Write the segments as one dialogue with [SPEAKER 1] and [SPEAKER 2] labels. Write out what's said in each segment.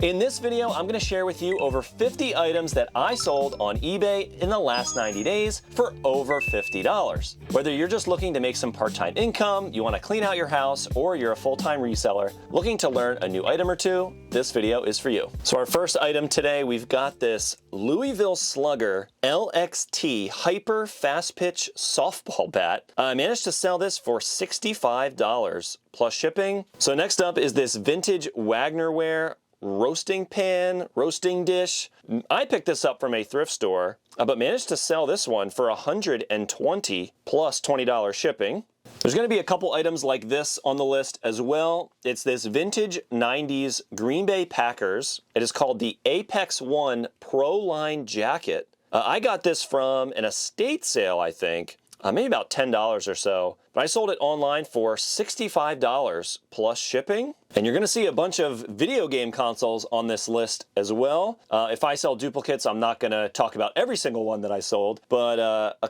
[SPEAKER 1] In this video, I'm going to share with you over 50 items that I sold on eBay in the last 90 days for over $50. Whether you're just looking to make some part-time income, you want to clean out your house, or you're a full-time reseller looking to learn a new item or two, this video is for you. So our first item today, we've got this Louisville Slugger LXT Hyper Fast Pitch Softball Bat. I managed to sell this for $65 plus shipping. So next up is this vintage Wagnerware roasting pan, roasting dish. I picked this up from a thrift store, but managed to sell this one for $120 plus $20 shipping. There's going to be a couple items like this on the list as well. It's this vintage 90s Green Bay Packers. It is called the Apex One Pro Line Jacket. I got this from an estate sale, I think. Maybe about $10 or so, but I sold it online for $65 plus shipping. And you're going to see a bunch of video game consoles on this list as well. If I sell duplicates, I'm not going to talk about every single one that I sold, but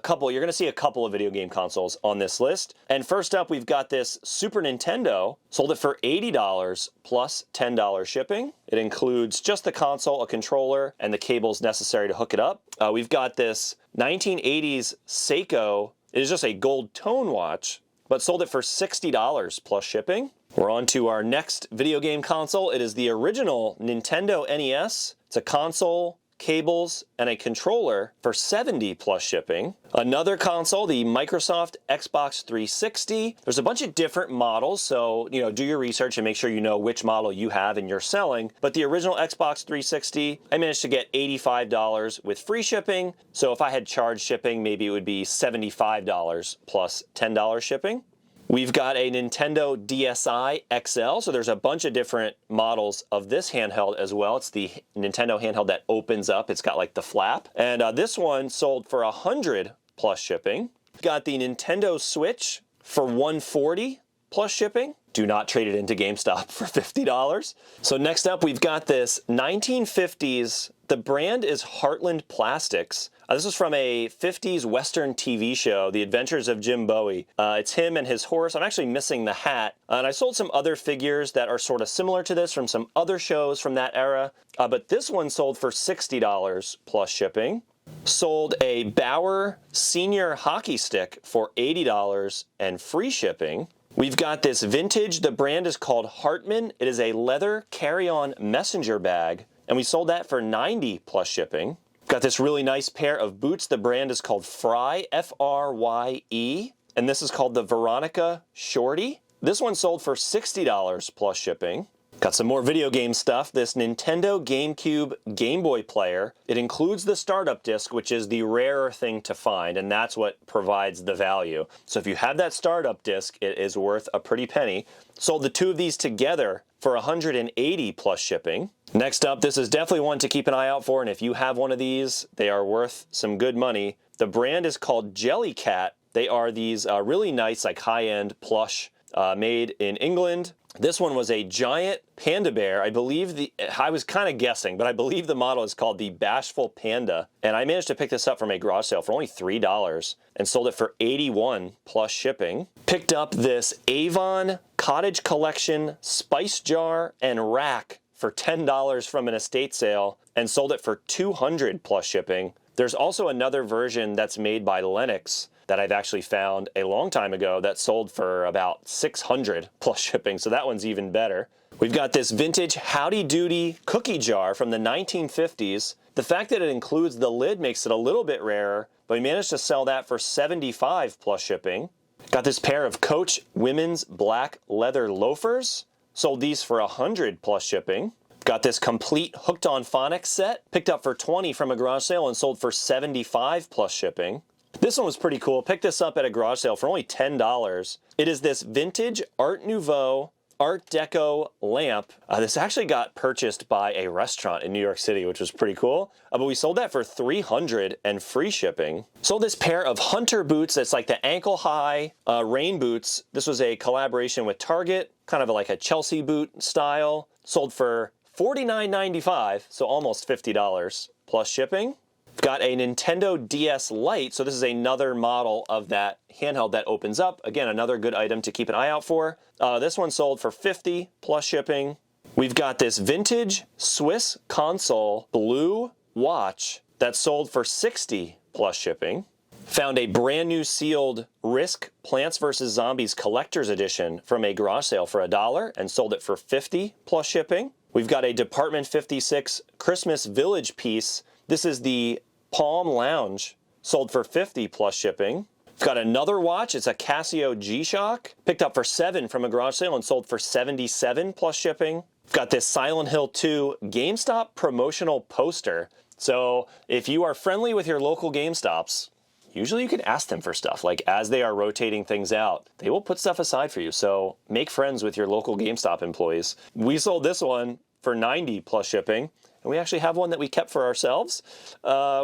[SPEAKER 1] you're going to see a couple of video game consoles on this list. And first up, we've got this Super Nintendo. Sold it for $80 plus $10 shipping. It includes just the console, a controller, and the cables necessary to hook it up. We've got this 1980s Seiko. It is just a gold tone watch, but sold it for $60 plus shipping. We're on to our next video game console. It is the original Nintendo NES. It's a console, cables, and a controller for $70 plus shipping. Another console, the Microsoft Xbox 360. There's a bunch of different models, so do your research and make sure you know which model you have and you're selling. But the original Xbox 360, I managed to get $85 with free shipping. So if I had charged shipping, maybe it would be $75 plus $10 shipping. We've got a Nintendo DSi XL, so there's a bunch of different models of this handheld as well. It's the Nintendo handheld that opens up. It's got like the flap. And this one sold for $100 plus shipping. Got the Nintendo Switch for $140 plus shipping. Do not trade it into GameStop for $50. So next up, we've got this 1950s. The brand is Heartland Plastics. This is from a 50s Western TV show, The Adventures of Jim Bowie. It's him and his horse. I'm actually missing the hat. And I sold some other figures that are sort of similar to this from some other shows from that era. But this one sold for $60 plus shipping. Sold a Bauer Senior Hockey Stick for $80 and free shipping. We've got this vintage, the brand is called Hartman. It is a leather carry-on messenger bag, and we sold that for $90 plus shipping. Got this really nice pair of boots. The brand is called Frye, F-R-Y-E, and this is called the Veronica Shorty. This one sold for $60 plus shipping. Got some more video game stuff. This Nintendo GameCube Game Boy player. It includes the startup disc, which is the rarer thing to find, and that's what provides the value. So if you have that startup disc, it is worth a pretty penny. Sold the two of these together for $180 plus shipping. Next up, this is definitely one to keep an eye out for, and if you have one of these, they are worth some good money. The brand is called Jellycat. They are these really nice, like high-end plush made in England. This one was a giant panda bear. I was kind of guessing, but I believe the model is called the Bashful Panda. And I managed to pick this up from a garage sale for only $3 and sold it for $81 plus shipping. Picked up this Avon Cottage Collection Spice Jar and Rack for $10 from an estate sale and sold it for $200 plus shipping. There's also another version that's made by Lennox that I've actually found a long time ago that sold for about $600 plus shipping, so that one's even better. We've got this vintage Howdy Doody cookie jar from the 1950s. The fact that it includes the lid makes it a little bit rarer, but we managed to sell that for $75 plus shipping. Got this pair of Coach women's black leather loafers. Sold these for $100 plus shipping. Got this complete Hooked on Phonics set. Picked up for $20 from a garage sale and sold for $75 plus shipping. This one was pretty cool. Picked this up at a garage sale for only $10. It is this vintage Art Nouveau Art Deco lamp. This actually got purchased by a restaurant in New York City, which was pretty cool. But we sold that for $300 and free shipping. Sold this pair of Hunter boots. That's like the ankle high rain boots. This was a collaboration with Target, kind of like a Chelsea boot style. Sold for $49.95, so almost $50 plus shipping. Got a Nintendo DS Lite, so this is another model of that handheld that opens up. Again, another good item to keep an eye out for. This one sold for $50 plus shipping. We've got this vintage Swiss console blue watch that sold for $60 plus shipping. Found a brand new sealed Risk Plants vs. Zombies Collector's Edition from a garage sale for $1 and sold it for $50 plus shipping. We've got a Department 56 Christmas Village piece. This is the Palm Lounge, sold for $50 plus shipping. We've got another watch. It's a Casio G-Shock, picked up for $7 from a garage sale and sold for $77 plus shipping. We've got this Silent Hill 2 GameStop promotional poster. So if you are friendly with your local GameStops, usually you can ask them for stuff. Like as they are rotating things out, they will put stuff aside for you. So make friends with your local GameStop employees. We sold this one for $90 plus shipping. And we actually have one that we kept for ourselves.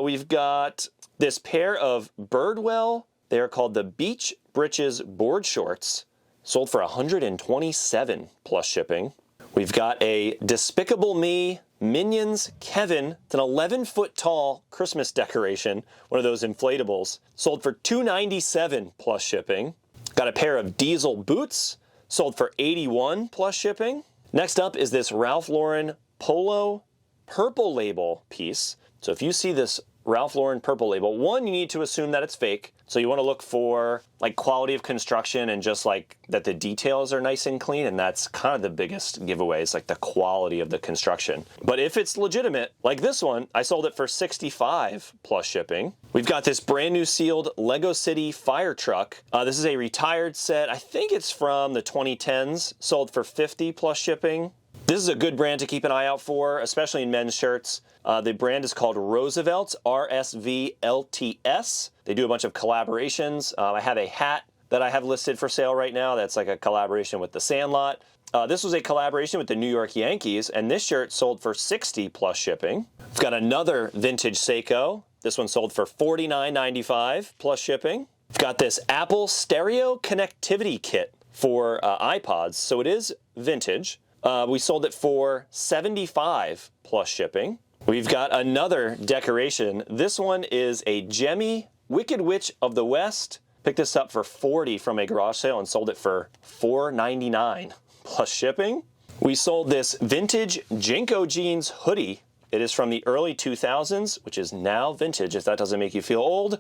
[SPEAKER 1] We've got this pair of Birdwell. They are called the Beach Britches board shorts, sold for $127 plus shipping. We've got a Despicable Me Minions Kevin. It's an 11-foot tall Christmas decoration, one of those inflatables, sold for $297 plus shipping. Got a pair of Diesel boots, sold for $81 plus shipping. Next up is this Ralph Lauren Polo Purple Label piece. So if you see this Ralph Lauren Purple Label, one, you need to assume that it's fake. So you want to look for like quality of construction and just like that the details are nice and clean, and that's kind of the biggest giveaway, is like the quality of the construction. But if it's legitimate, like this one, I sold it for $65 plus shipping. We've got this brand new sealed Lego City fire truck. This is a retired set. I think it's from the 2010s, sold for $50 plus shipping. This is a good brand to keep an eye out for, especially in men's shirts. The brand is called Roosevelt's, RSVLTS. They do a bunch of collaborations. I have a hat that I have listed for sale right now that's like a collaboration with the Sandlot. This was a collaboration with the New York Yankees, and this shirt sold for $60 plus shipping. We've got another vintage Seiko. This one sold for $49.95 plus shipping. We've got this Apple stereo connectivity kit for iPods, so it is vintage. We sold it for $75 plus shipping. We've got another decoration. This one is a Gemmy Wicked Witch of the West. Picked this up for $40 from a garage sale and sold it for $4.99 plus shipping. We sold this vintage Jinko Jeans hoodie. It is from the early 2000s, which is now vintage, if that doesn't make you feel old.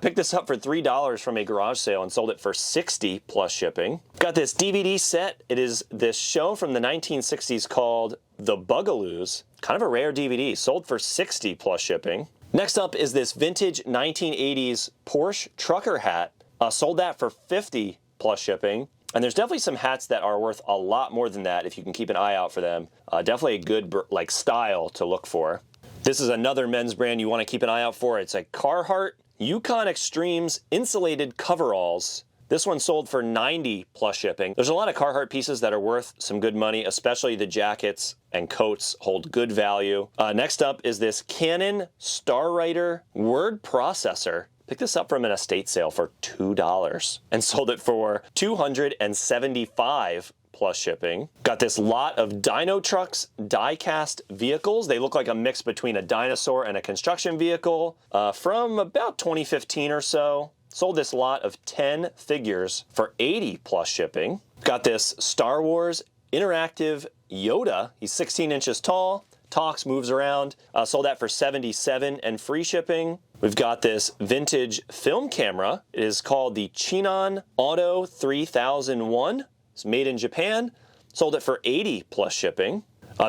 [SPEAKER 1] Picked this up for $3 from a garage sale and sold it for $60 plus shipping. Got this DVD set. It is this show from the 1960s called The Bugaloos. Kind of a rare DVD, sold for $60 plus shipping. Next up is this vintage 1980s Porsche trucker hat. Sold that for $50 plus shipping. And there's definitely some hats that are worth a lot more than that if you can keep an eye out for them. Definitely a good like style to look for. This is another men's brand you want to keep an eye out for. It's a Carhartt Yukon Extremes insulated coveralls. This one sold for $90 plus shipping. There's a lot of Carhartt pieces that are worth some good money, especially the jackets and coats hold good value. Next up is this Canon Starwriter word processor. Picked this up from an estate sale for $2 and sold it for $275 plus shipping. Got this lot of Dino Trucks die-cast vehicles. They look like a mix between a dinosaur and a construction vehicle from about 2015 or so. Sold this lot of 10 figures for $80 plus shipping. Got this Star Wars interactive Yoda. He's 16 inches tall, talks, moves around. Sold that for $77 and free shipping. We've got this vintage film camera. It is called the Chinon Auto 3001. It's made in Japan. Sold it for $80 plus shipping.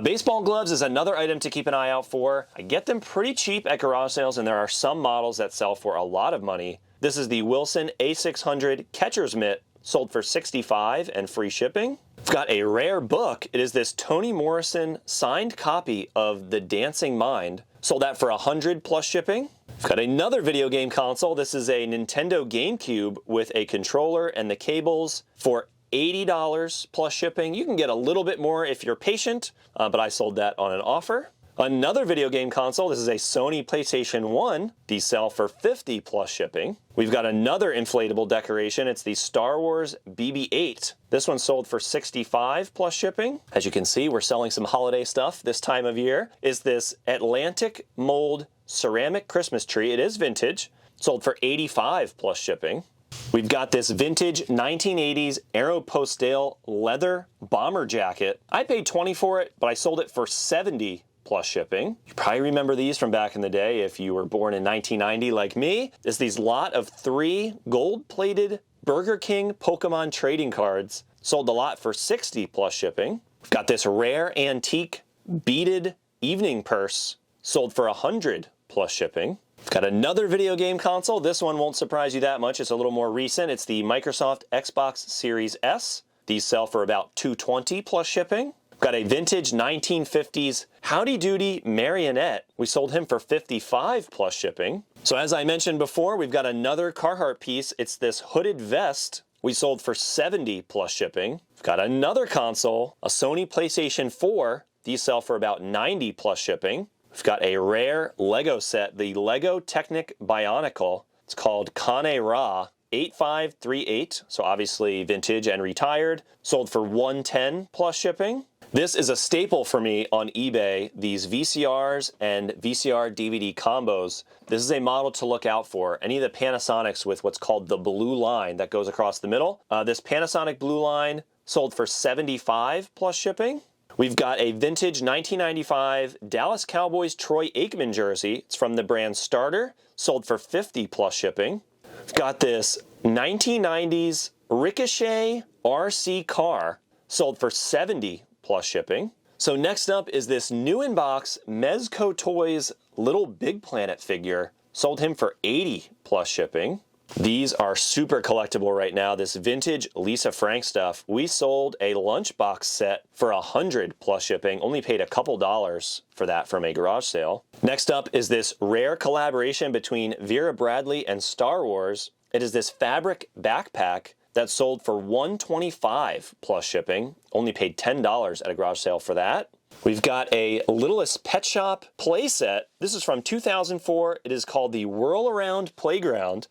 [SPEAKER 1] Baseball gloves is another item to keep an eye out for. I get them pretty cheap at garage sales, and there are some models that sell for a lot of money. This is the Wilson A600 catcher's mitt, sold for $65 and free shipping. I've got a rare book. It is this Toni Morrison signed copy of The Dancing Mind. Sold that for $100 plus shipping. I've got another video game console. This is a Nintendo GameCube with a controller and the cables for $80 plus shipping. You can get a little bit more if you're patient, but I sold that on an offer. Another video game console, this is a Sony PlayStation 1, these sell for $50 plus shipping. We've got another inflatable decoration, it's the Star Wars BB-8. This one sold for $65 plus shipping. As you can see, we're selling some holiday stuff this time of year. Is this Atlantic mold ceramic Christmas tree. It is vintage, sold for $85 plus shipping. We've got this vintage 1980s Aeropostale leather bomber jacket. I paid $20 for it, but I sold it for $70 plus shipping. You probably remember these from back in the day if you were born in 1990 like me. It's these lot of 3 gold-plated Burger King Pokemon trading cards. Sold the lot for $60 plus shipping. We've got this rare antique beaded evening purse. Sold for $100 plus shipping. We've got another video game console. This one won't surprise you that much. It's a little more recent. It's the Microsoft Xbox Series S. These sell for about $220 plus shipping. We've got a vintage 1950s Howdy Doody marionette. We sold him for $55 plus shipping. So as I mentioned before, we've got another Carhartt piece. It's this hooded vest. We sold for $70 plus shipping. We've got another console, a Sony PlayStation 4. These sell for about $90 plus shipping. We've got a rare Lego set, the Lego Technic Bionicle. It's called Kane Ra 8538, so obviously vintage and retired. Sold for $110 plus shipping. This is a staple for me on eBay, these VCRs and VCR DVD combos. This is a model to look out for. Any of the Panasonics with what's called the blue line that goes across the middle. This Panasonic blue line sold for $75 plus shipping. We've got a vintage 1995 Dallas Cowboys Troy Aikman jersey. It's from the brand Starter, sold for $50 plus shipping. We've got this 1990s Ricochet RC car, sold for $70 plus shipping. So next up is this new in box Mezco Toys Little Big Planet figure. Sold him for $80 plus shipping. These are super collectible right now. This vintage Lisa Frank stuff. We sold a lunchbox set for $100 plus shipping. Only paid a couple dollars for that from a garage sale. Next up is this rare collaboration between Vera Bradley and Star Wars. It is this fabric backpack that sold for $125 plus shipping. Only paid $10 at a garage sale for that. We've got a Littlest Pet Shop playset. This is from 2004. It is called the Whirl Around Playground.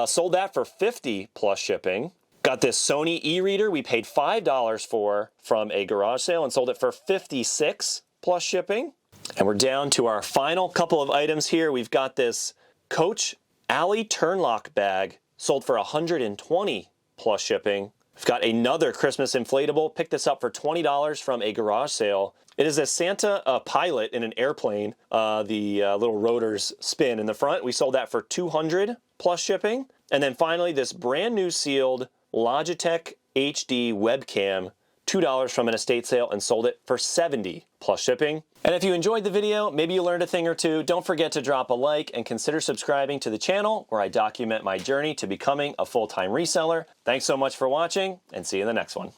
[SPEAKER 1] Sold that for $50 plus shipping. Got this Sony e-reader we paid $5 for from a garage sale and sold it for $56 plus shipping. And we're down to our final couple of items here. We've got this Coach Alley Turnlock bag, sold for $120 plus shipping. We've got another Christmas inflatable. Picked this up for $20 from a garage sale. It is a Santa pilot in an airplane. The little rotors spin in the front. We sold that for $200 plus shipping. And then finally, this brand new sealed Logitech HD webcam, $2 from an estate sale, and sold it for $70 plus shipping. And if you enjoyed the video, maybe you learned a thing or two, don't forget to drop a like and consider subscribing to the channel where I document my journey to becoming a full-time reseller. Thanks so much for watching, and see you in the next one.